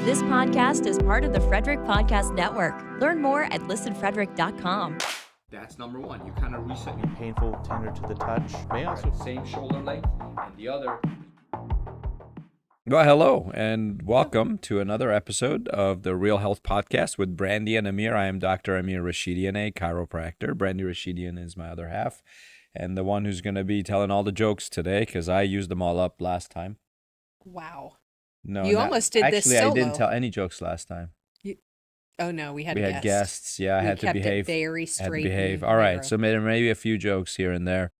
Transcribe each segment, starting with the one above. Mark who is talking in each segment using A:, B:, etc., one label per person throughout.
A: This podcast is part of the Frederick Podcast Network. Learn more at listenfrederick.com.
B: That's number one. You kind of reset your
C: painful, tender to the touch. May also
B: same shoulder length, and the other.
D: Well, hello, and welcome to another episode of the Real Health Podcast with Brandy and Amir. I am Dr. Amir Rashidian, a chiropractor. Brandy Rashidian is my other half, and the one who's going to be telling all the jokes today because I used them all up last time.
E: Wow.
D: No,
E: you almost did this solo.
D: Actually, I didn't tell any jokes last time.
E: Oh, no, we had
D: guests. Yeah, I had to behave.
E: It very straight.
D: Had to behave. All right, so maybe a few jokes here and there.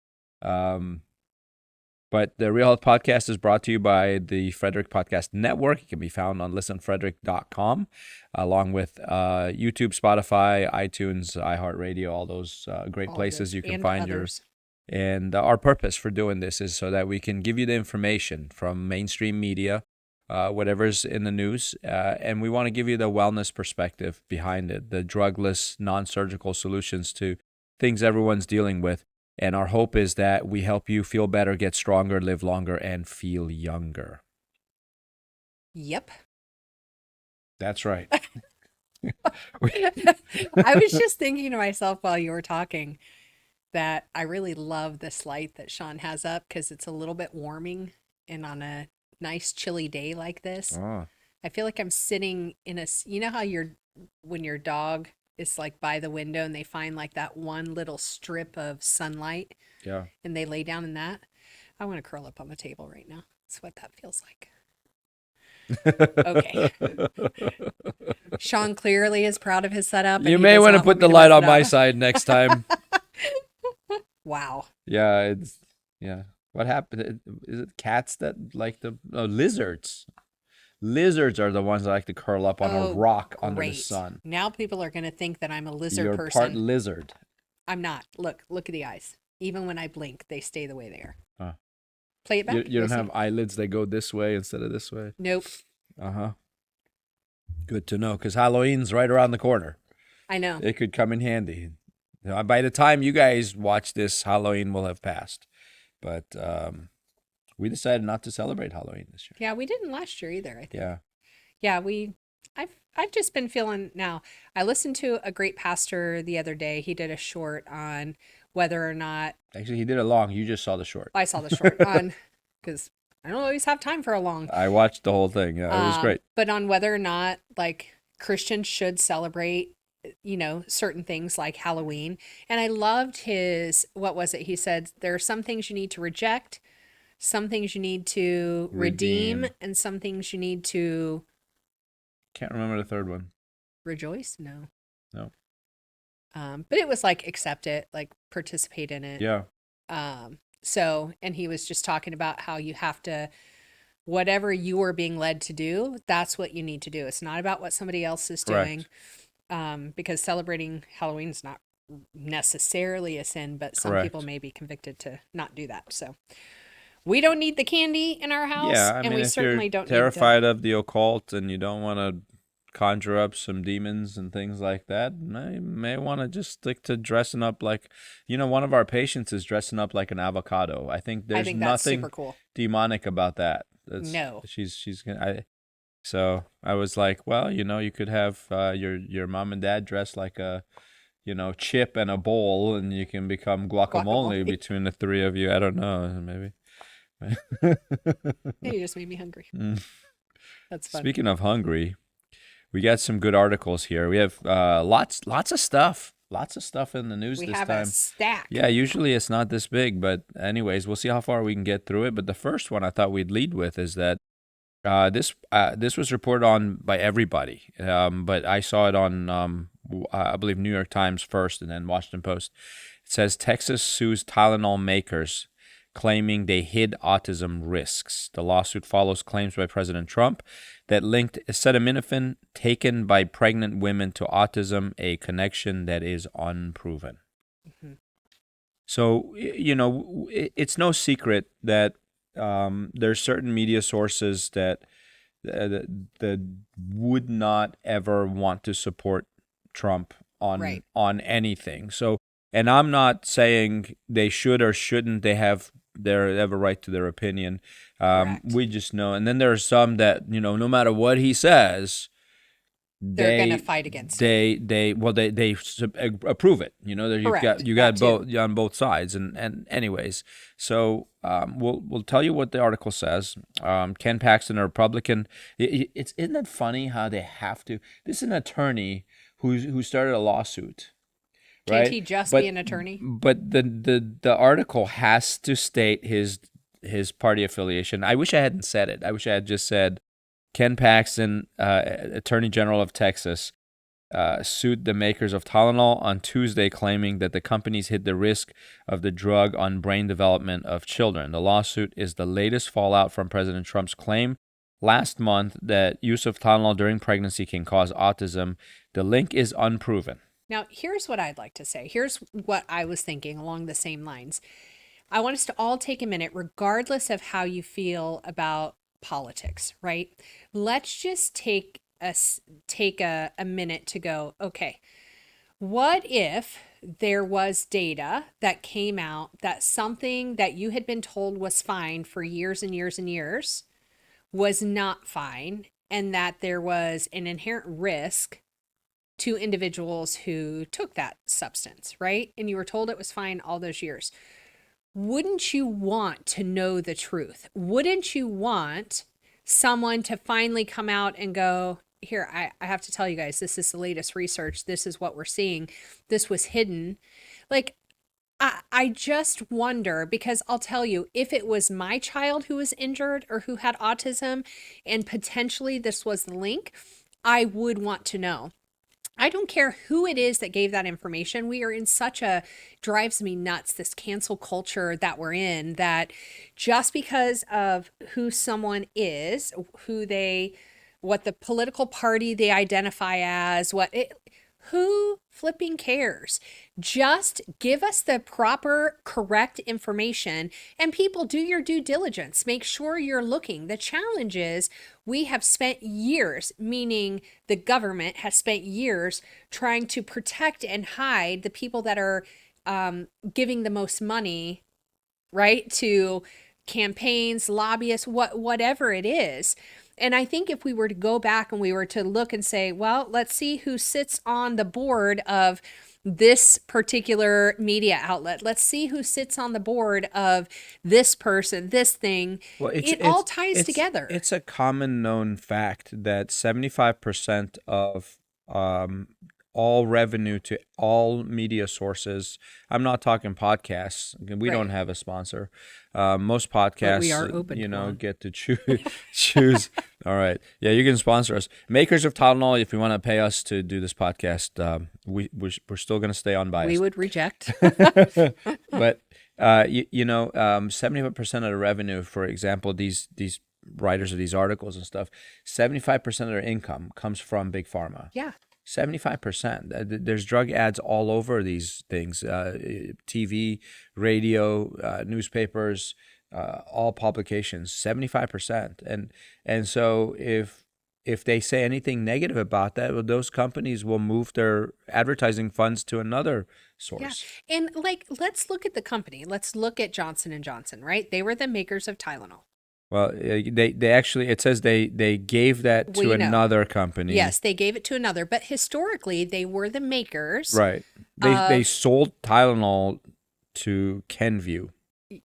D: But the Real Health Podcast is brought to you by the Frederick Podcast Network. It can be found on listenfrederick.com, along with YouTube, Spotify, iTunes, iHeartRadio, all those great places you can find yours. And our purpose for doing this is so that we can give you the information from mainstream media, whatever's in the news, and we want to give you the wellness perspective behind it, the drugless, non-surgical solutions to things everyone's dealing with. And our hope is that we help you feel better, get stronger, live longer, and feel younger.
E: Yep.
D: That's right.
E: I was just thinking to myself while you were talking that I really love this light that Sean has up because it's a little bit warming, and on a nice chilly day like this, I feel like I'm sitting in a, you know how when your dog is like by the window and they find like that one little strip of sunlight,
D: yeah,
E: and they lay down in that. I want to curl up on the table right now. That's what that feels like. Okay. Sean clearly is proud of his setup.
D: You may want to put the light on my side next time.
E: Wow.
D: Yeah, What happened? Is it cats that like lizards? Lizards are the ones that like to curl up on a rock under the sun.
E: Now people are going to think that I'm a lizard
D: You're
E: person.
D: You're part lizard.
E: I'm not. Look at the eyes. Even when I blink, they stay the way they are.
D: Huh.
E: Play it back.
D: You don't have eyelids that go this way instead of this way?
E: Nope.
D: Uh-huh. Good to know, because Halloween's right around the corner.
E: I know.
D: It could come in handy. By the time you guys watch this, Halloween will have passed. But we decided not to celebrate Halloween this year.
E: Yeah, we didn't last year either, I think.
D: Yeah.
E: Yeah, I've just been feeling now. I listened to a great pastor the other day. He did a short on whether or not.
D: Actually, he did a long. You just saw the short.
E: I saw the short on because I don't always have time for a long.
D: I watched the whole thing. Yeah, it was great.
E: But on whether or not like Christians should celebrate, certain things like Halloween. And I loved what was it? He said, there are some things you need to reject, some things you need to redeem, and some things you need to...
D: Can't remember the third one.
E: Rejoice? No.
D: No.
E: But it was like accept it, like participate in it.
D: Yeah.
E: And he was just talking about how you have to, whatever you are being led to do, that's what you need to do. It's not about what somebody else is doing. Because celebrating Halloween is not necessarily a sin, but some people may be convicted to not do that. So we don't need the candy in our house, and we certainly don't need
D: terrified of the occult and you don't want to conjure up some demons and things like that, you may want to just stick to dressing up like, one of our patients is dressing up like an avocado. I think nothing
E: that's super cool.
D: Demonic about that.
E: No.
D: She's gonna... So I was like, well, you could have your mom and dad dress like a, chip and a bowl, and you can become guacamole between the three of you. I don't know, maybe.
E: You just made me hungry. That's fun.
D: Speaking of hungry, we got some good articles here. We have lots of stuff. Lots of stuff in the news this time.
E: We have a stack.
D: Yeah, usually it's not this big, but anyways, we'll see how far we can get through it. But the first one I thought we'd lead with is that this was reported on by everybody, but I saw it on, I believe, New York Times first and then Washington Post. It says Texas sues Tylenol makers, claiming they hid autism risks. The lawsuit follows claims by President Trump that linked acetaminophen taken by pregnant women to autism, a connection that is unproven. Mm-hmm. So, it's no secret that there's certain media sources that would not ever want to support Trump on anything. So, and I'm not saying they should or shouldn't. They have they have a right to their opinion.
E: Correct.
D: We just know. And then there are some that, no matter what he says,
E: They're going to fight against it.
D: they approve it.
E: Correct.
D: You
E: That
D: got
E: too.
D: both on both sides. And anyways, so we'll tell you what the article says. Ken Paxton, a Republican. Isn't it funny how they have to? This is an attorney who started a lawsuit.
E: Can't
D: Right?
E: he just be an attorney?
D: But the article has to state his party affiliation. I wish I hadn't said it. I wish I had just said Ken Paxton, Attorney General of Texas, sued the makers of Tylenol on Tuesday, claiming that the companies hid the risk of the drug on brain development of children. The lawsuit is the latest fallout from President Trump's claim last month that use of Tylenol during pregnancy can cause autism. The link is unproven.
E: Now, here's what I'd like to say. Here's what I was thinking along the same lines. I want us to all take a minute, regardless of how you feel about politics, right? Let's just take a minute to go, okay, what if there was data that came out that something that you had been told was fine for years and years and years was not fine, and that there was an inherent risk to individuals who took that substance, right? And you were told it was fine all those years. Wouldn't you want to know the truth? Wouldn't you want someone to finally come out and go, here, I have to tell you guys, this is the latest research. This is what we're seeing. This was hidden. Like, I just wonder, because I'll tell you, if it was my child who was injured or who had autism and potentially this was the link, I would want to know. I don't care who it is that gave that information. We are in drives me nuts, this cancel culture that we're in, that just because of who someone is, what the political party they identify as, who flipping cares? Just give us the proper, correct information, and people, do your due diligence. Make sure you're looking. The challenge is we have spent years, meaning the government has spent years trying to protect and hide the people that are giving the most money, right, to campaigns, lobbyists, whatever it is. And I think if we were to go back and we were to look and say, well, let's see who sits on the board of this particular media outlet. Let's see who sits on the board of this person, this thing.
D: Well,
E: it all ties together.
D: It's a common known fact that 75% of all revenue to all media sources. I'm not talking podcasts. We don't have a sponsor. Most podcasts,
E: we are open
D: get to choose. All right. Yeah, you can sponsor us. Makers of Tylenol, if you want to pay us to do this podcast, we're still going to stay unbiased.
E: We would reject.
D: But 75% of the revenue, for example, these writers of these articles and stuff, 75% of their income comes from big pharma.
E: Yeah.
D: 75%. There's drug ads all over these things, TV, radio, newspapers, all publications, 75%. And so if they say anything negative about that, well, those companies will move their advertising funds to another source.
E: Yeah. And let's look at the company. Let's look at Johnson & Johnson, right? They were the makers of Tylenol.
D: Well, they actually, it says they gave that to another company.
E: Yes, they gave it to another, but historically they were the makers.
D: Right. They sold Tylenol to Kenvue.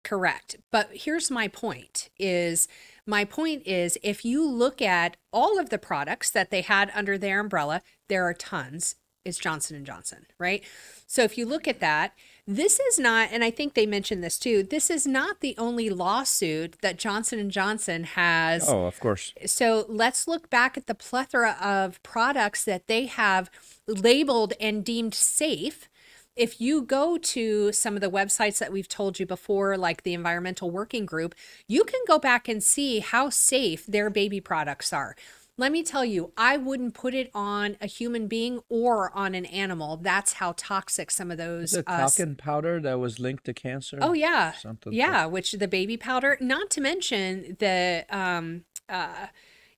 E: Correct. But here's my point is if you look at all of the products that they had under their umbrella, there are tons. It's Johnson & Johnson, right? So if you look at that, this is not, and I think they mentioned this too, this is not the only lawsuit that Johnson & Johnson has.
D: Oh, of course.
E: So let's look back at the plethora of products that they have labeled and deemed safe. If you go to some of the websites that we've told you before, like the Environmental Working Group, you can go back and see how safe their baby products are. Let me tell you, I wouldn't put it on a human being or on an animal. That's how toxic some of those.
D: The talcum powder that was linked to cancer?
E: Oh, yeah.
D: Something
E: yeah, which the baby powder, not to mention the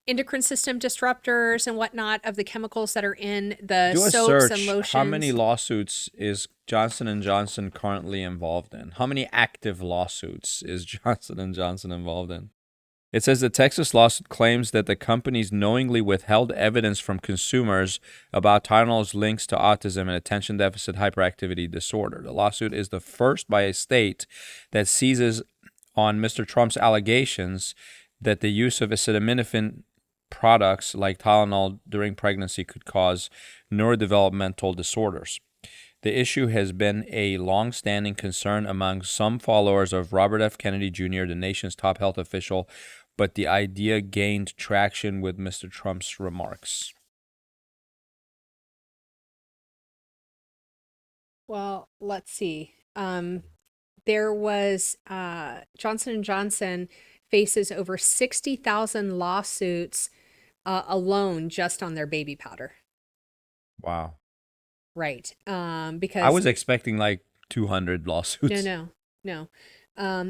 E: endocrine system disruptors and whatnot of the chemicals that are in the
D: Do a
E: soaps and
D: search.
E: lotions.
D: How many lawsuits is Johnson & Johnson currently involved in? How many active lawsuits is Johnson & Johnson involved in? It says the Texas lawsuit claims that the companies knowingly withheld evidence from consumers about Tylenol's links to autism and attention deficit hyperactivity disorder. The lawsuit is the first by a state that seizes on Mr. Trump's allegations that the use of acetaminophen products like Tylenol during pregnancy could cause neurodevelopmental disorders. The issue has been a long-standing concern among some followers of Robert F. Kennedy Jr., the nation's top health official, but the idea gained traction with Mr. Trump's remarks.
E: Well, let's see. There was Johnson & Johnson faces over 60,000 lawsuits alone just on their baby powder.
D: Wow.
E: Right. Because
D: I was expecting like 200 lawsuits.
E: No.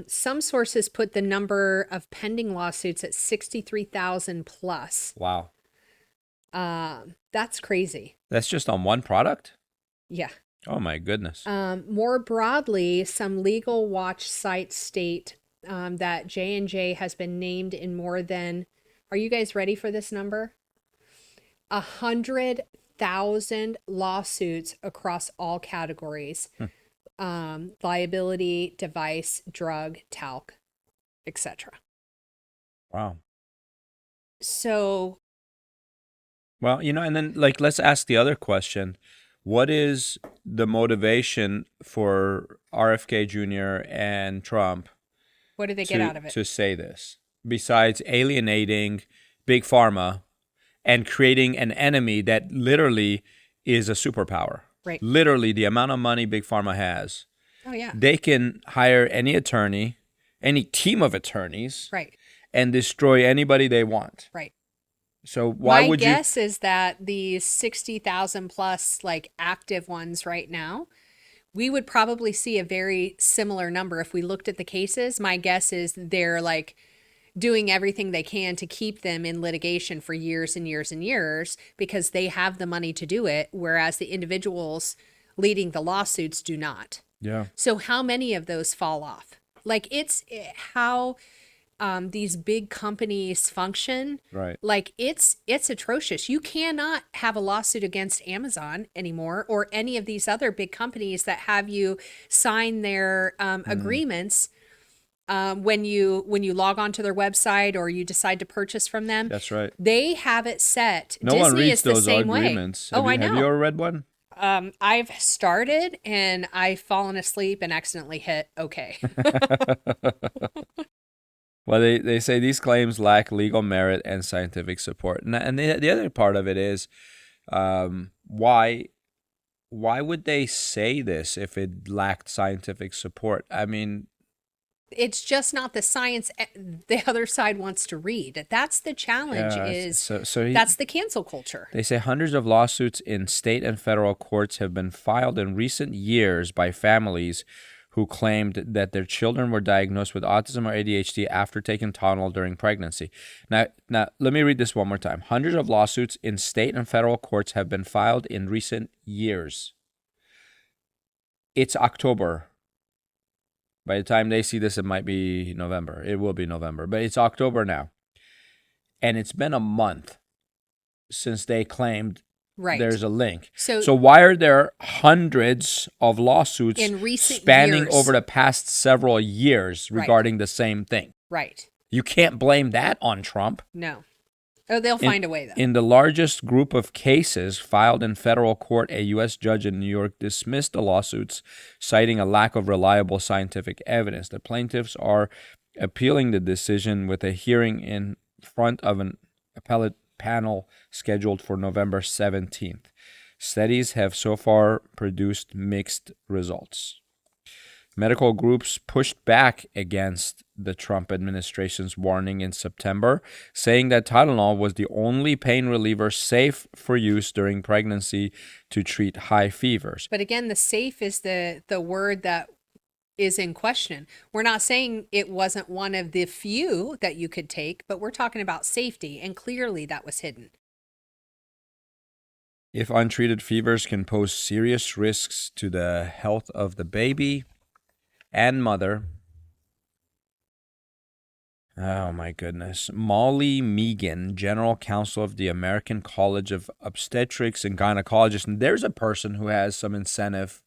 E: Some sources put the number of pending lawsuits at 63,000 plus.
D: Wow.
E: That's crazy.
D: That's just on one product?
E: Yeah.
D: Oh my goodness.
E: More broadly, some legal watch sites state that J&J has been named in more than, are you guys ready for this number? 100,000 lawsuits across all categories. Liability, device, drug, talc, etc.
D: Wow.
E: So,
D: well, and then let's ask the other question. What is the motivation for RFK Jr. and Trump
E: what do they get out of it?
D: to say this, besides alienating Big Pharma and creating an enemy that literally is a superpower?
E: Right.
D: Literally, the amount of money Big Pharma has.
E: Oh, yeah.
D: They can hire any attorney, any team of attorneys,
E: Right.
D: and destroy anybody they want.
E: Right.
D: So why would you?
E: My guess is that these 60,000 plus active ones right now, we would probably see a very similar number if we looked at the cases. My guess is they're doing everything they can to keep them in litigation for years and years and years because they have the money to do it, whereas the individuals leading the lawsuits do not.
D: Yeah.
E: So how many of those fall off? It's how these big companies function.
D: Right.
E: It's atrocious. You cannot have a lawsuit against Amazon anymore or any of these other big companies that have you sign their agreements when you log onto their website or you decide to purchase from them.
D: That's right.
E: They have it set.
D: No
E: Disney
D: one reads
E: is the
D: those
E: same
D: agreements.
E: Way. I know.
D: Have you ever read one?
E: I've started and I've fallen asleep and accidentally hit okay.
D: Well, they say these claims lack legal merit and scientific support. And the other part of it is why would they say this if it lacked scientific support? I mean,
E: it's just not the science the other side wants to read. That's the challenge. That's the cancel culture.
D: They say hundreds of lawsuits in state and federal courts have been filed in recent years by families who claimed that their children were diagnosed with autism or ADHD after taking Tylenol during pregnancy. Now, let me read this one more time. Hundreds of lawsuits in state and federal courts have been filed in recent years. It's October. By the time they see this, it might be November. It will be November, but it's October now. And it's been a month since they claimed there's a link. So why are there hundreds of lawsuits
E: in recent
D: spanning
E: years
D: over the past several years regarding the same thing?
E: Right.
D: You can't blame that on Trump.
E: No. Oh, they'll find a way, though.
D: In the largest group of cases filed in federal court, a U.S. judge in New York dismissed the lawsuits, citing a lack of reliable scientific evidence. The plaintiffs are appealing the decision with a hearing in front of an appellate panel scheduled for November 17th. Studies have so far produced mixed results. Medical groups pushed back against the Trump administration's warning in September, saying that Tylenol was the only pain reliever safe for use during pregnancy to treat high fevers.
E: But again, the safe is the word that is in question. We're not saying it wasn't one of the few that you could take, but we're talking about safety, and clearly that was hidden.
D: If untreated, fevers can pose serious risks to the health of the baby and mother. Oh my goodness. Molly Megan, General Counsel of the American College of Obstetrics and Gynecologists. And there's a person who has some incentive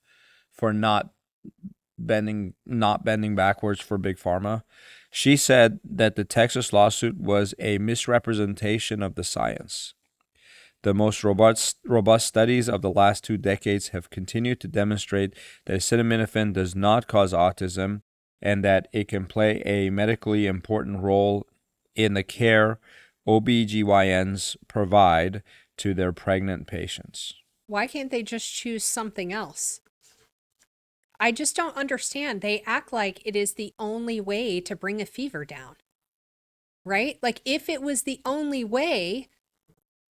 D: for not bending backwards for Big Pharma. She said that the Texas lawsuit was a misrepresentation of the science. The most robust studies of the last 2 decades have continued to demonstrate that acetaminophen does not cause autism, and that it can play a medically important role in the care OBGYNs provide to their pregnant patients.
E: Why can't they just choose something else? I just don't understand. They act like it is the only way to bring a fever down, right? Like if it was the only way,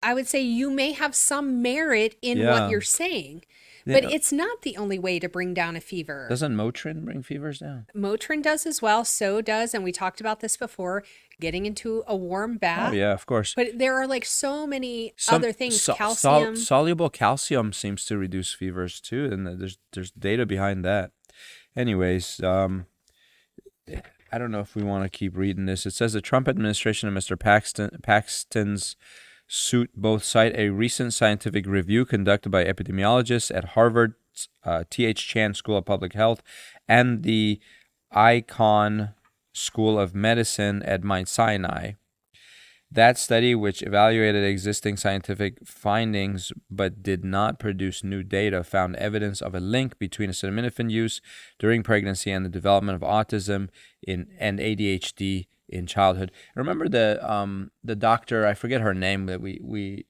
E: I would say you may have some merit in what you're saying. But it's not the only way to bring down a fever.
D: Doesn't Motrin bring fevers down?
E: Motrin does as well. So does, and we talked about this before, getting into a warm bath.
D: Oh, yeah, of course.
E: But there are like so many other things. Calcium.
D: Soluble calcium seems to reduce fevers too, and there's data behind that. Anyways, I don't know if we want to keep reading this. It says the Trump administration and Mr. Paxton's suit both cite a recent scientific review conducted by epidemiologists at Harvard's T.H. Chan School of Public Health and the Icahn School of Medicine at Mount Sinai. That study, which evaluated existing scientific findings but did not produce new data, found evidence of a link between acetaminophen use during pregnancy and the development of autism and ADHD in childhood. Remember the doctor, I forget her name, that we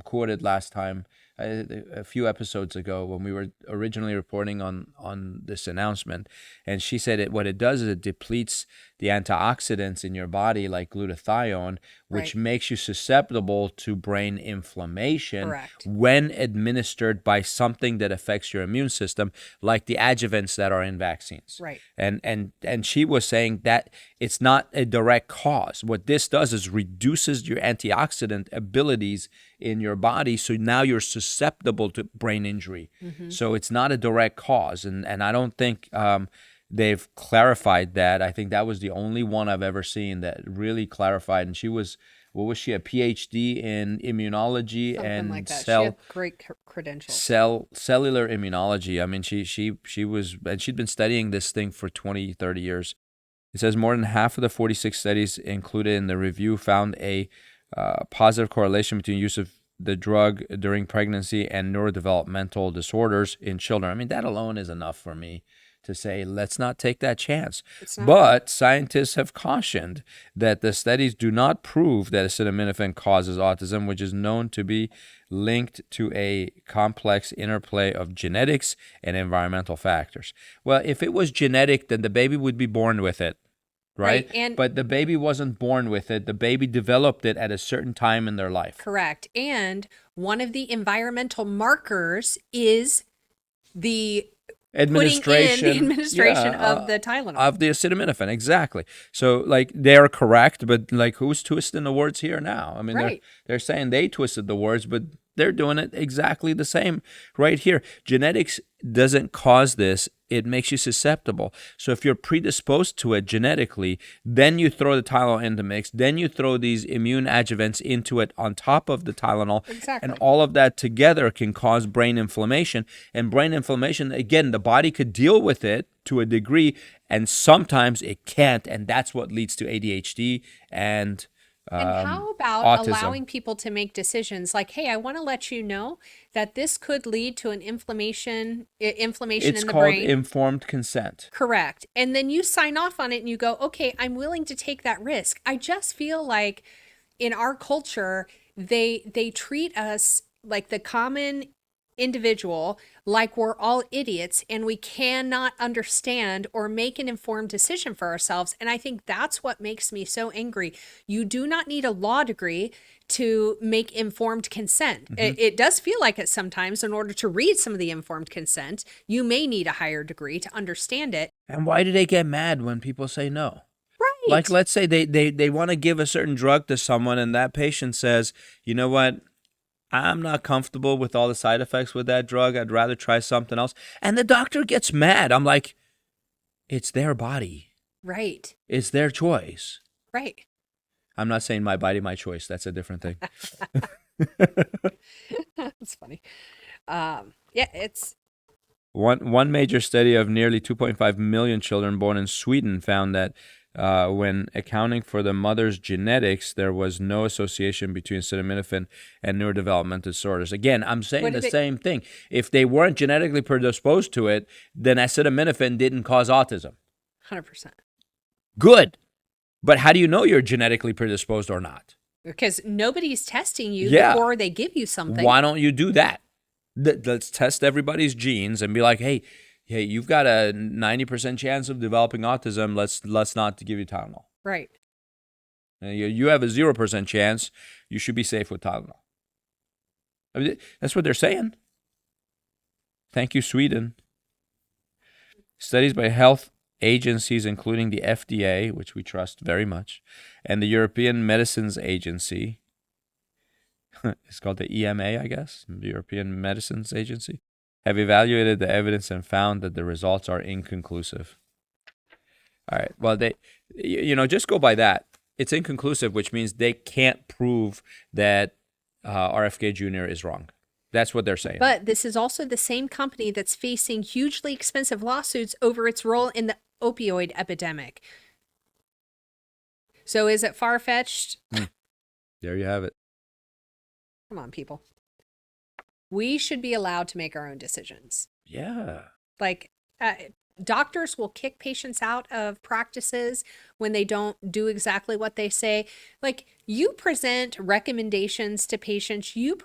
D: quoted last time, a few episodes ago when we were originally reporting on this announcement, and she said what it does is it depletes the antioxidants in your body like glutathione, which makes you susceptible to brain inflammation.
E: Correct.
D: When administered by something that affects your immune system, like the adjuvants that are in vaccines.
E: Right.
D: And she was saying that it's not a direct cause. What this does is reduces your antioxidant abilities in your body, so now you're susceptible to brain injury. Mm-hmm. So it's not a direct cause, and I don't think they've clarified that. I think that was the only one I've ever seen that really clarified. And she was, what was she, a PhD in immunology?
E: Something
D: and
E: like that. She had great credentials.
D: Cellular immunology. I mean, she was, and she'd been studying this thing for 20, 30 years. It says more than half of the 46 studies included in the review found a positive correlation between use of the drug during pregnancy and neurodevelopmental disorders in children. I mean, that alone is enough for me to say, let's not take that chance. But scientists have cautioned that the studies do not prove that acetaminophen causes autism, which is known to be linked to a complex interplay of genetics and environmental factors. Well, if it was genetic, then the baby would be born with it. Right? But the baby wasn't born with it. The baby developed it at a certain time in their life.
E: Correct. And one of the environmental markers is the administration of the Tylenol.
D: Of the acetaminophen, exactly. So, like, they're correct, but, like, who's twisting the words here now? I mean, they're saying they twisted the words, but they're doing it exactly the same right here. Genetics doesn't cause this. It makes you susceptible. So if you're predisposed to it genetically, then you throw the Tylenol in the mix, then you throw these immune adjuvants into it on top of the Tylenol.
E: Exactly.
D: And all of that together can cause brain inflammation. And brain inflammation, again, the body could deal with it to a degree, and sometimes it can't. And that's what leads to ADHD and
E: how about
D: autism.
E: Allowing people to make decisions like, hey, I want to let you know that this could lead to an inflammation in the brain.
D: It's called informed consent.
E: Correct. And then you sign off on it and you go, okay, I'm willing to take that risk. I just feel like in our culture, they treat us like the common individual like we're all idiots and we cannot understand or make an informed decision for ourselves. And I think that's what makes me so angry. You do not need a law degree to make informed consent. Mm-hmm. It does feel like it sometimes. In order to read some of the informed consent, you may need a higher degree to understand it.
D: And why do they get mad when people say no?
E: Right.
D: Like, let's say they want to give a certain drug to someone and that patient says, you know what? I'm not comfortable with all the side effects with that drug. I'd rather try something else. And the doctor gets mad. I'm like, it's their body.
E: Right.
D: It's their choice.
E: Right.
D: I'm not saying my body, my choice. That's a different thing.
E: That's funny. Yeah, it's
D: One major study of nearly 2.5 million children born in Sweden found that when accounting for the mother's genetics, there was no association between acetaminophen and neurodevelopmental disorders. Again, I'm saying the same thing. If they weren't genetically predisposed to it, then acetaminophen didn't cause autism.
E: 100%.
D: Good. But how do you know you're genetically predisposed or not?
E: Because nobody's testing you
D: Yeah.
E: before they give you something.
D: Why don't you do that? Let's test everybody's genes and be like, hey, you've got a 90% chance of developing autism. Let's not give you Tylenol.
E: Right.
D: You have a 0% chance. You should be safe with Tylenol. I mean, that's what they're saying. Thank you, Sweden. Studies by health agencies, including the FDA, which we trust very much, and the European Medicines Agency. It's called the EMA, I guess, the European Medicines Agency, have evaluated the evidence and found that the results are inconclusive. All right. Well, just go by that. It's inconclusive, which means they can't prove that RFK Jr. is wrong. That's what they're saying.
E: But this is also the same company that's facing hugely expensive lawsuits over its role in the opioid epidemic. So is it far-fetched?
D: There you have it.
E: Come on, people. We should be allowed to make our own decisions.
D: Yeah.
E: Like, doctors will kick patients out of practices when they don't do exactly what they say. Like, you present recommendations to patients. You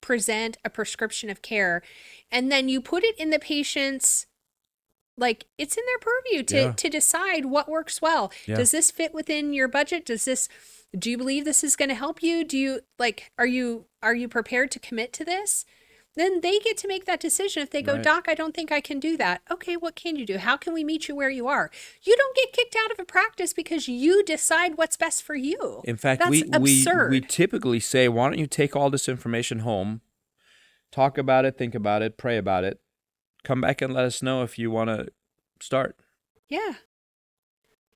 E: present a prescription of care, and then you put it in the patient's, like, it's in their purview to decide what works well.
D: Yeah.
E: Does this fit within your budget? Do you believe this is going to help you? Are you prepared to commit to this? Then they get to make that decision. If they go,
D: Right.
E: Doc, I don't think I can do that. Okay, what can you do? How can we meet you where you are? You don't get kicked out of a practice because you decide what's best for you.
D: In fact,
E: that's absurd.
D: we typically say, why don't you take all this information home, talk about it, think about it, pray about it, come back and let us know if you want to start.
E: Yeah.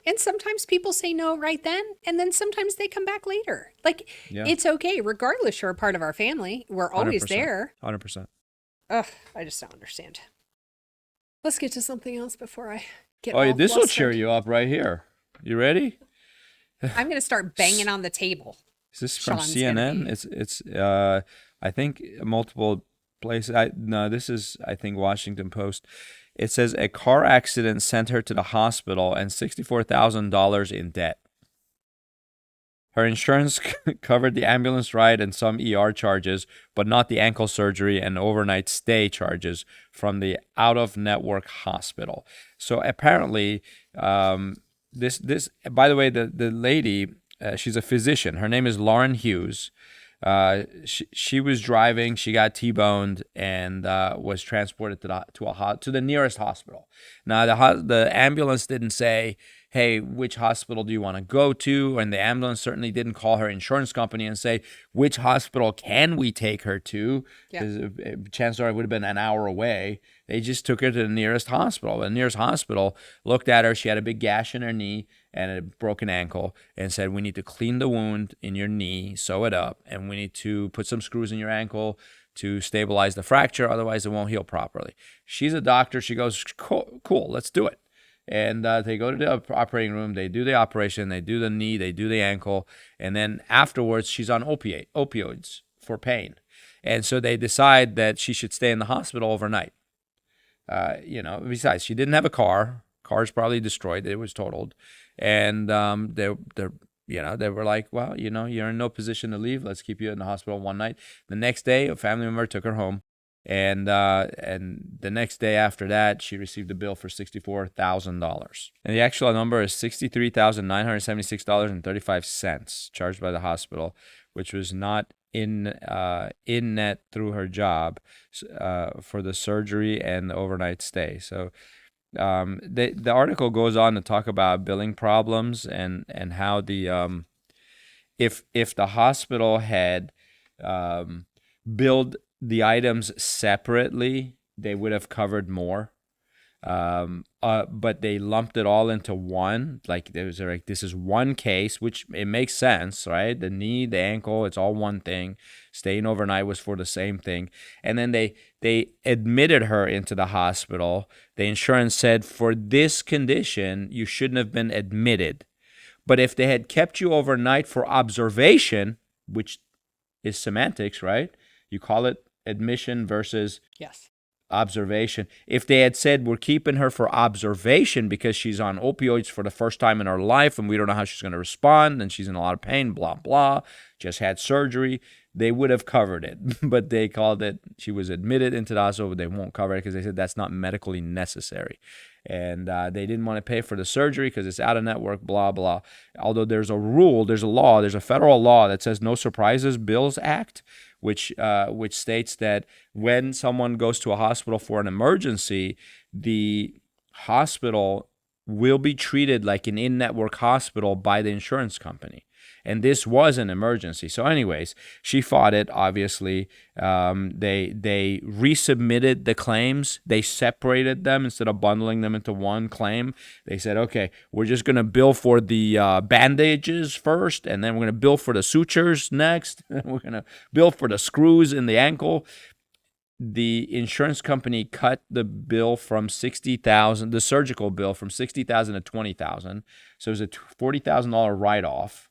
E: And sometimes people say no right then, and then sometimes they come back later. Like, It's okay. Regardless, you're a part of our family. We're always
D: 100%.
E: there.
D: 100%.
E: Ugh, I just don't understand. Let's get to something else before I get
D: Oh,
E: all
D: this will
E: flustered.
D: cheer you up right here. You ready?
E: I'm going to start banging on the table.
D: Is this from
E: Sean's gonna
D: CNN?
E: be-
D: It's I think multiple places. This is, I think, Washington Post. It says a car accident sent her to the hospital and $64,000 in debt. Her insurance covered the ambulance ride and some ER charges, but not the ankle surgery and overnight stay charges from the out-of-network hospital. So apparently, this by the way, the lady, she's a physician. Her name is Lauren Hughes. She was driving. She got T-boned and was transported to the nearest hospital. Now the ambulance didn't say, "Hey, which hospital do you want to go to?" And the ambulance certainly didn't call her insurance company and say, "Which hospital can we take her to?" Because chances are it would have been an hour away. They just took her to the nearest hospital. The nearest hospital looked at her. She had a big gash in her knee and a broken ankle, and said, "We need to clean the wound in your knee, sew it up, and we need to put some screws in your ankle to stabilize the fracture. Otherwise, it won't heal properly." She's a doctor. She goes, cool, let's do it. And they go to the operating room. They do the operation. They do the knee. They do the ankle. And then afterwards, she's on opioids for pain. And so they decide that she should stay in the hospital overnight. Besides, she didn't have a car. Car's probably destroyed. It was totaled. And they were like, well, you're in no position to leave. Let's keep you in the hospital one night. The next day, a family member took her home. And the next day after that, she received a bill for $64,000. And the actual number is $63,976.35 charged by the hospital, which was not in net through her job for the surgery and the overnight stay. So The article goes on to talk about billing problems and how the if the hospital had billed the items separately, they would have covered more. But they lumped it all into one. Like this is one case, which it makes sense, right? The knee, the ankle, it's all one thing. Staying overnight was for the same thing. And then they admitted her into the hospital. The insurance said, for this condition, you shouldn't have been admitted. But if they had kept you overnight for observation, which is semantics, right? You call it admission versus
E: Yes.
D: observation. If they had said, we're keeping her for observation because she's on opioids for the first time in her life and we don't know how she's going to respond and she's in a lot of pain, blah, blah, just had surgery, they would have covered it. But they called it, she was admitted into the hospital, but they won't cover it because they said that's not medically necessary. And they didn't want to pay for the surgery because it's out of network, blah, blah. Although there's a rule, there's a law, there's a federal law that says No Surprises Bills Act, which states that when someone goes to a hospital for an emergency, the hospital will be treated like an in-network hospital by the insurance company. And this was an emergency. So anyways, she fought it, obviously. They resubmitted the claims. They separated them instead of bundling them into one claim. They said, okay, we're just going to bill for the bandages first, and then we're going to bill for the sutures next, and we're going to bill for the screws in the ankle. The insurance company cut the bill from $60,000, the surgical bill from $60,000 to $20,000. So it was a $40,000 write-off.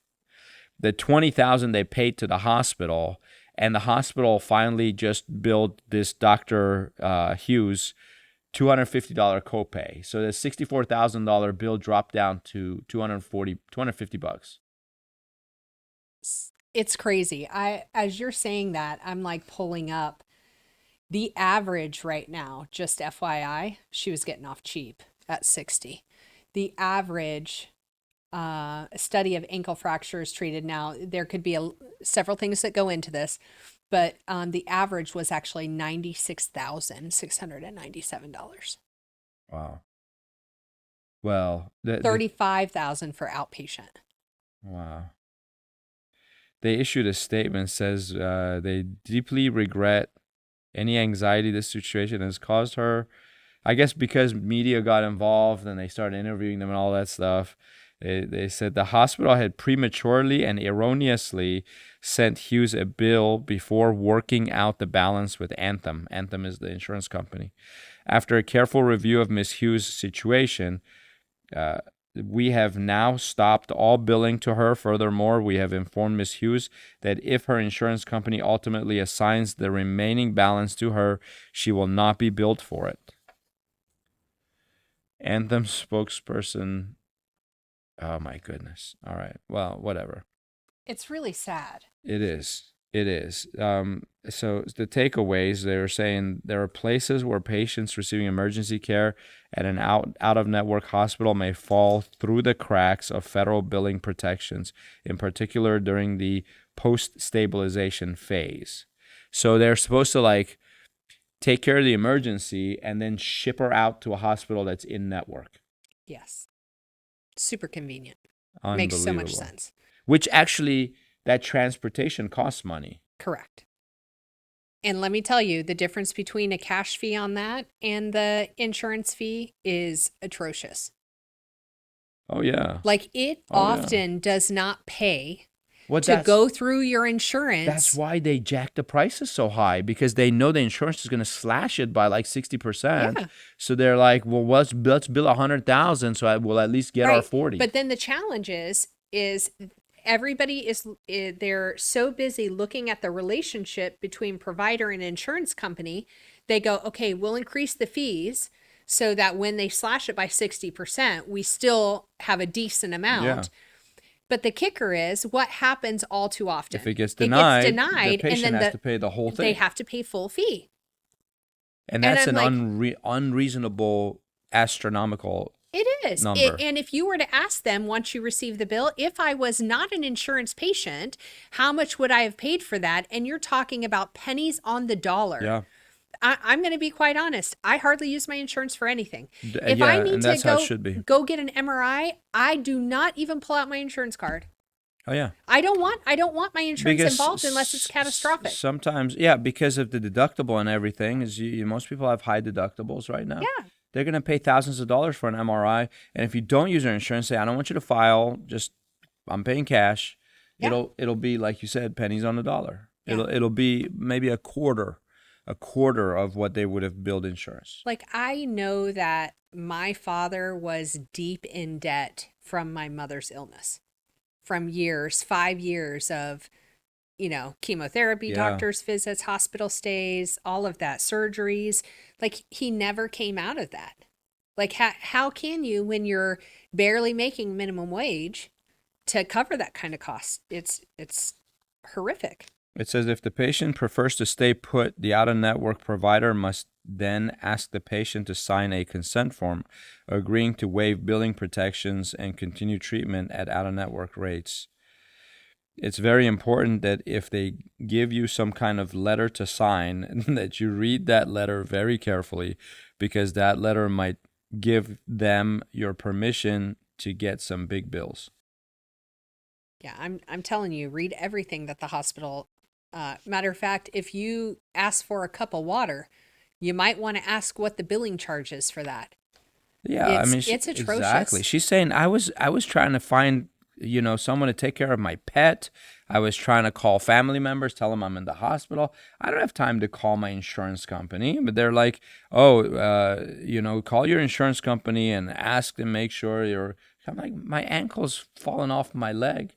D: The $20,000 they paid to the hospital, and the hospital finally just billed this Dr. Hughes $250 copay. So the $64,000 bill dropped down to $250.
E: It's crazy. As you're saying that, I'm like pulling up the average right now, just FYI, she was getting off cheap at 60. The average study of ankle fractures treated now, there could be several things that go into this, but the average was actually $96,697.
D: Wow. Well,
E: $35,000 for outpatient.
D: Wow. They issued a statement says they deeply regret any anxiety this situation has caused her. I guess because media got involved and they started interviewing them and all that stuff. They said the hospital had prematurely and erroneously sent Hughes a bill before working out the balance with Anthem. Anthem is the insurance company. After a careful review of Ms. Hughes' situation, we have now stopped all billing to her. Furthermore, we have informed Ms. Hughes that if her insurance company ultimately assigns the remaining balance to her, she will not be billed for it. Anthem spokesperson. Oh my goodness. All right. Well, whatever.
E: It's really sad.
D: It is. It is. So the takeaways, they were saying there are places where patients receiving emergency care at an out-of-network hospital may fall through the cracks of federal billing protections, in particular during the post-stabilization phase. So they're supposed to like take care of the emergency and then ship her out to a hospital that's in-network.
E: Yes. Super convenient. Makes so much sense.
D: Which actually, that transportation costs money.
E: Correct. And let me tell you, the difference between a cash fee on that and the insurance fee is atrocious.
D: Oh, yeah.
E: Like it often does not pay
D: Well,
E: to go through your insurance.
D: That's why they jack the prices so high, because they know the insurance is going to slash it by like 60%.
E: Yeah.
D: So they're like, well, let's bill $100,000 so we'll at least get our 40.
E: But then the challenge is everybody they're so busy looking at the relationship between provider and insurance company. They go, okay, we'll increase the fees so that when they slash it by 60%, we still have a decent amount.
D: Yeah.
E: But the kicker is what happens all too often.
D: If it gets denied, the patient
E: and then
D: has to pay the whole thing.
E: They have to pay full fee.
D: And that's an unreasonable, astronomical
E: It is.
D: number.
E: And if you were to ask them once you receive the bill, if I was not an insurance patient, how much would I have paid for that? And you're talking about pennies on the dollar.
D: Yeah.
E: I'm going to be quite honest. I hardly use my insurance for anything. If
D: Yeah,
E: I need
D: and
E: to
D: that's how it should be.
E: go get an MRI, I do not even pull out my insurance card.
D: Oh yeah.
E: I don't want my insurance
D: Because
E: involved unless it's catastrophic.
D: Sometimes, yeah, because of the deductible and everything, most people have high deductibles right now.
E: Yeah.
D: They're going to pay thousands of dollars for an MRI, and if you don't use your insurance, say, I don't want you to file, just I'm paying cash.
E: Yeah.
D: It'll be like you said, pennies on the dollar.
E: Yeah.
D: It'll be maybe a quarter of what they would have billed insurance.
E: Like, I know that my father was deep in debt from my mother's illness, from 5 years of, chemotherapy, doctor's visits, hospital stays, all of that, surgeries. Like, he never came out of that. Like, how can you, when you're barely making minimum wage, to cover that kind of cost? It's horrific.
D: It says if the patient prefers to stay put, the out-of-network provider must then ask the patient to sign a consent form agreeing to waive billing protections and continue treatment at out-of-network rates. It's very important that if they give you some kind of letter to sign, that you read that letter very carefully, because that letter might give them your permission to get some big bills.
E: Yeah, I'm telling you, read everything that the hospital. Matter of fact, if you ask for a cup of water, you might want to ask what the billing charge is for that.
D: Yeah,
E: it's atrocious.
D: Exactly. She's saying I was trying to find someone to take care of my pet. I was trying to call family members, tell them I'm in the hospital. I don't have time to call my insurance company, but they're like, call your insurance company and ask them, make sure you're. I'm like, my ankle's falling off my leg.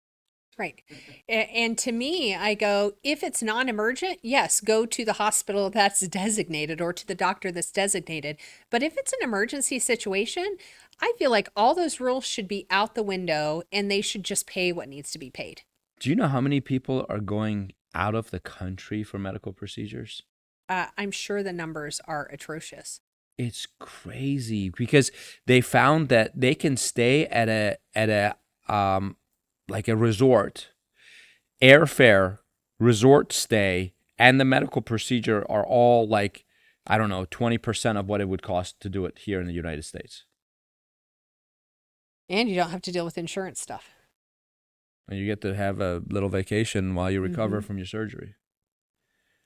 E: Right. And to me, I go, if it's non-emergent, yes, go to the hospital that's designated or to the doctor that's designated. But if it's an emergency situation, I feel like all those rules should be out the window and they should just pay what needs to be paid.
D: Do you know how many people are going out of the country for medical procedures?
E: I'm sure the numbers are atrocious.
D: It's crazy because they found that they can stay at a like a resort, airfare, resort stay, and the medical procedure are all like, I don't know, 20% of what it would cost to do it here in the United States.
E: And you don't have to deal with insurance stuff.
D: And you get to have a little vacation while you recover from your surgery.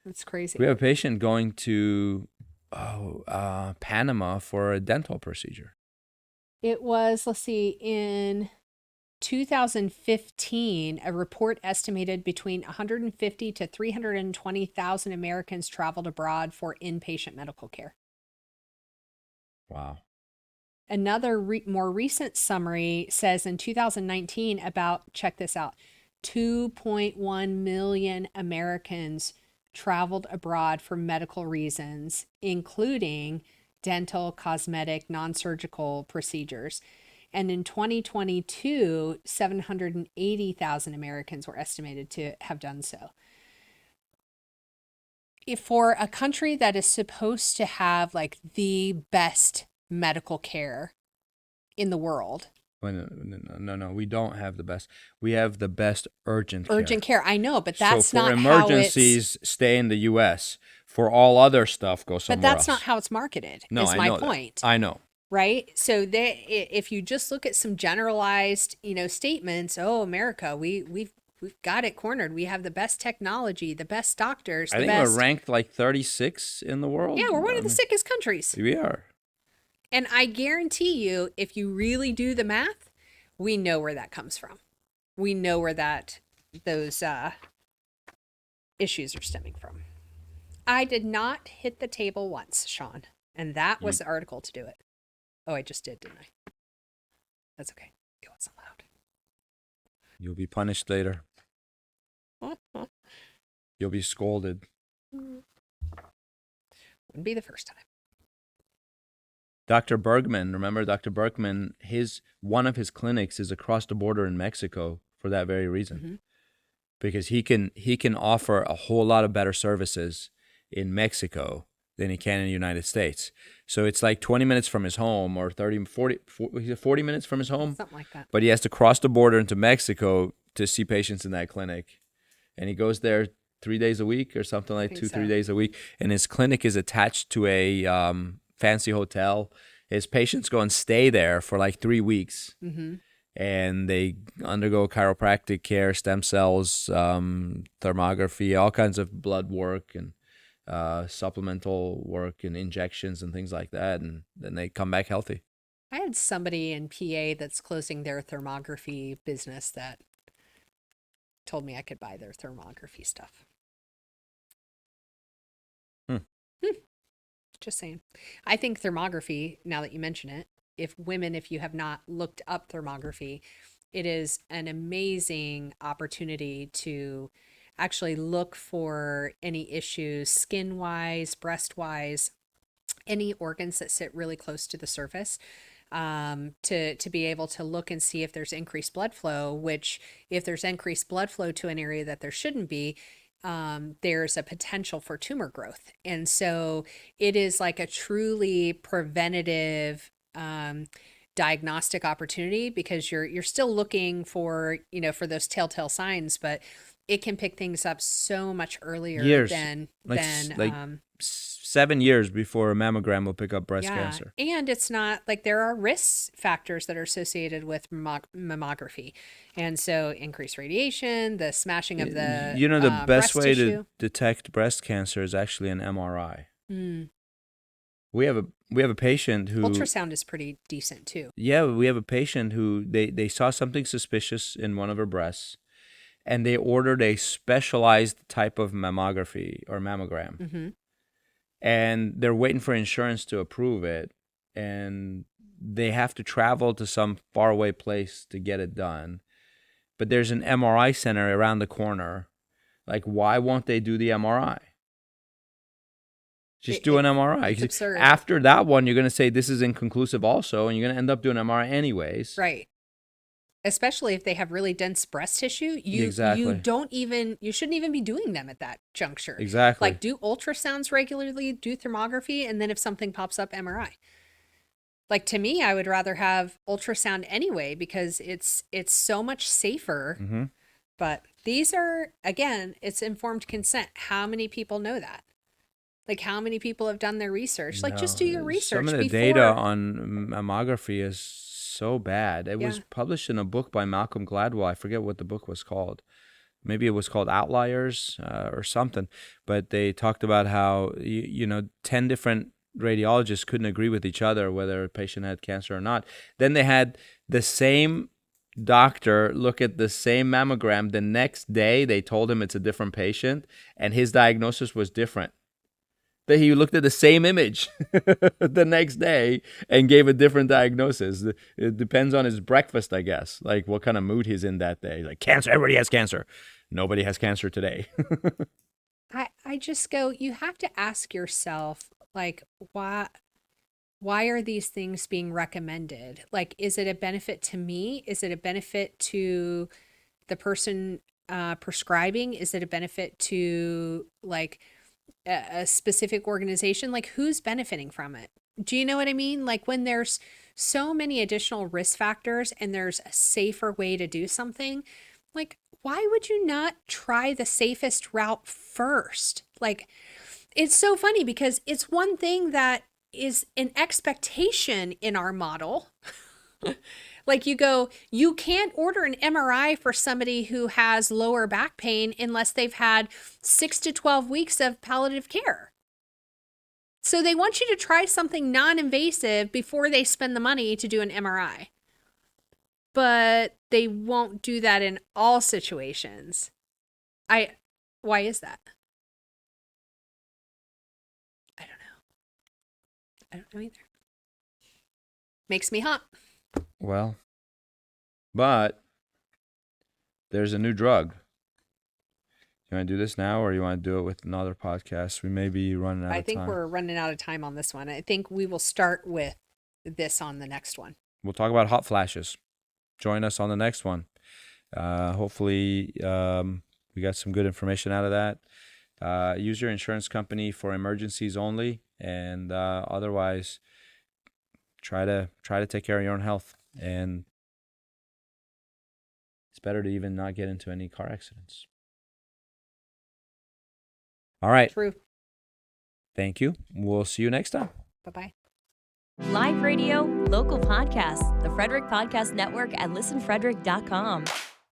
E: That's crazy.
D: We have a patient going to Panama for a dental procedure.
E: It was, let's see, in 2015, a report estimated between 150 to 320,000 Americans traveled abroad for inpatient medical care.
D: Wow.
E: Another more recent summary says in 2019 check this out, 2.1 million Americans traveled abroad for medical reasons, including dental, cosmetic, non-surgical procedures. And in 2022, 780,000 Americans were estimated to have done so. For a country that is supposed to have like the best medical care in the world.
D: No, we don't have the best. We have the best urgent care.
E: Urgent care, I know, but that's
D: so for
E: not
D: emergencies, stay in the U.S. For all other stuff, go somewhere else.
E: But that's not how it's marketed, is my point.
D: I know.
E: Right? So if you just look at some generalized, statements, America, we've got it cornered. We have the best technology, the best doctors.
D: I think we're ranked like 36 in the world.
E: Yeah, we're one of the sickest countries.
D: We are.
E: And I guarantee you, if you really do the math, we know where that comes from. We know where those issues are stemming from. I did not hit the table once, Sean, and that was the article to do it. Oh, I just did, didn't I? That's okay. It wasn't loud.
D: You'll be punished later. You'll be scolded.
E: Wouldn't be the first time.
D: Dr. Bergman, remember Dr. Bergman, one of his clinics is across the border in Mexico for that very reason. Mm-hmm. Because he can offer a whole lot of better services in Mexico than he can in the United States. So it's like 20 minutes from his home or 40 minutes from his home.
E: Something like that.
D: But he has to cross the border into Mexico to see patients in that clinic. And he goes there 3 days a week or something like
E: think
D: 2,
E: so.
D: 3 days a week. And his clinic is attached to a fancy hotel. His patients go and stay there for like 3 weeks.
E: Mm-hmm.
D: And they undergo chiropractic care, stem cells, thermography, all kinds of blood work and supplemental work and injections and things like that. And then they come back healthy.
E: I had somebody in PA that's closing their thermography business that told me I could buy their thermography stuff. Just saying. I think thermography, now that you mention it, if you have not looked up thermography, it is an amazing opportunity to actually look for any issues skin-wise, breast-wise, any organs that sit really close to the surface, to be able to look and see if there's increased blood flow, which if there's increased blood flow to an area that there shouldn't be, there's a potential for tumor growth. And so it is like a truly preventative diagnostic opportunity, because you're still looking for, for those telltale signs, but it can pick things up so much earlier
D: Years.
E: than
D: 7 years before a mammogram will pick up breast
E: yeah.
D: cancer.
E: And it's not like there are risk factors that are associated with mammography. And so increased radiation, the smashing of the
D: the best
E: breast
D: way
E: tissue.
D: to detect breast cancer is actually an MRI.
E: Mm.
D: We have a patient who
E: Ultrasound is pretty decent too.
D: Yeah, we have a patient who they saw something suspicious in one of her breasts, and they ordered a specialized type of mammography or mammogram.
E: Mm-hmm.
D: And they're waiting for insurance to approve it, and they have to travel to some faraway place to get it done. But there's an MRI center around the corner. Like, why won't they do the MRI? Just do an MRI.
E: It's absurd.
D: After that one, you're going to say this is inconclusive also, and you're going to end up doing an MRI anyways.
E: Right. Especially if they have really dense breast tissue,
D: Exactly.
E: you shouldn't even be doing them at that juncture.
D: Exactly.
E: Like, do ultrasounds regularly, do thermography, and then if something pops up, MRI. Like, to me, I would rather have ultrasound anyway, because it's so much safer.
D: Mm-hmm.
E: But these are, again, it's informed consent. How many people know that? Like, how many people have done their research? Like, just do your research.
D: Some of the
E: before.
D: data on mammography is so bad. It was published in a book by Malcolm Gladwell. I forget what the book was called. Maybe it was called Outliers or something. But they talked about how 10 different radiologists couldn't agree with each other whether a patient had cancer or not. Then they had the same doctor look at the same mammogram. The next day, they told him it's a different patient, and his diagnosis was different. That he looked at the same image the next day and gave a different diagnosis. It depends on his breakfast, I guess, like what kind of mood he's in that day. Like, cancer, everybody has cancer. Nobody has cancer today.
E: I just go, you have to ask yourself, like, why are these things being recommended? Like, is it a benefit to me? Is it a benefit to the person prescribing? Is it a benefit to, like, a specific organization? Like, who's benefiting from it? Do you know what I mean? Like, when there's so many additional risk factors and there's a safer way to do something, like, why would you not try the safest route first? Like, it's so funny because it's one thing that is an expectation in our model. Like, you can't order an MRI for somebody who has lower back pain unless they've had 6 to 12 weeks of palliative care. So they want you to try something non-invasive before they spend the money to do an MRI. But they won't do that in all situations. Why is that? I don't know either. Makes me hot.
D: Well, but there's a new drug. You want to do this now, or you want to do it with another podcast? We may be running out of time.
E: I think we're running out of time on this one. I think we will start with this on the next one.
D: We'll talk about hot flashes. Join us on the next one. Hopefully, we got some good information out of that. Use your insurance company for emergencies only, and otherwise, try to take care of your own health. And it's better to even not get into any car accidents. All right.
E: True.
D: Thank you. We'll see you next time.
E: Bye-bye.
A: Live radio, local podcasts, the Frederick Podcast Network at listenfrederick.com.